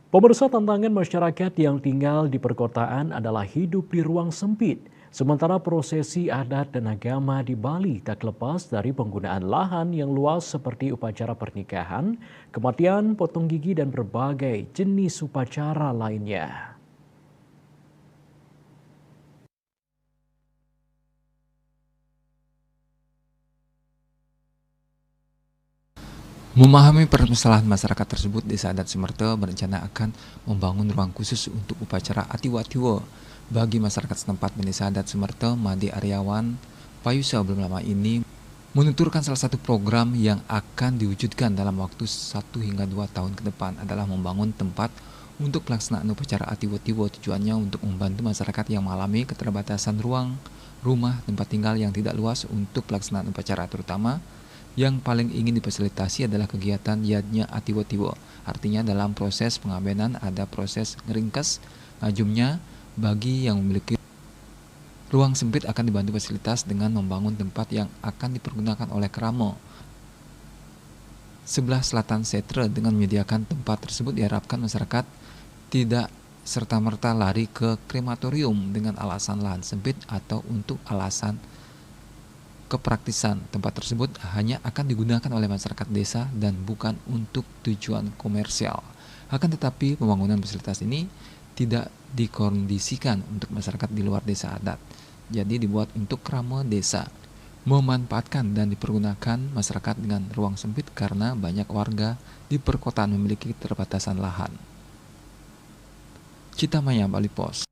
Pemirsa, tantangan masyarakat yang tinggal di perkotaan adalah hidup di ruang sempit. Sementara prosesi adat dan agama di Bali tak lepas dari penggunaan lahan yang luas seperti upacara pernikahan, kematian, potong gigi, dan berbagai jenis upacara lainnya. Memahami permasalahan masyarakat tersebut, Desa Adat Sumerto berencana akan membangun ruang khusus untuk upacara Atiwatiwo bagi masyarakat setempat. Desa Adat Sumerto, Made Aryawan Payusa belum lama ini menuturkan salah satu program yang akan diwujudkan dalam waktu 1 hingga 2 tahun ke depan adalah membangun tempat untuk pelaksanaan upacara Atiwatiwo. Tujuannya untuk membantu masyarakat yang mengalami keterbatasan ruang, rumah, tempat tinggal yang tidak luas untuk pelaksanaan upacara, terutama yang paling ingin difasilitasi adalah kegiatan yadnya Atiwatiwo. Artinya dalam proses pengabenan ada proses ngeringkes ngajumnya. Bagi yang memiliki ruang sempit akan dibantu fasilitas dengan membangun tempat yang akan dipergunakan oleh Kramo sebelah selatan Setre. Dengan menyediakan tempat tersebut diharapkan masyarakat tidak serta-merta lari ke krematorium dengan alasan lahan sempit atau untuk alasan kepraktisan. Tempat tersebut hanya akan digunakan oleh masyarakat desa dan bukan untuk tujuan komersial. Akan tetapi pembangunan fasilitas ini tidak dikondisikan untuk masyarakat di luar desa adat. Jadi dibuat untuk krama desa, memanfaatkan dan dipergunakan masyarakat dengan ruang sempit karena banyak warga di perkotaan memiliki keterbatasan lahan. Citamaya, Bali Pos.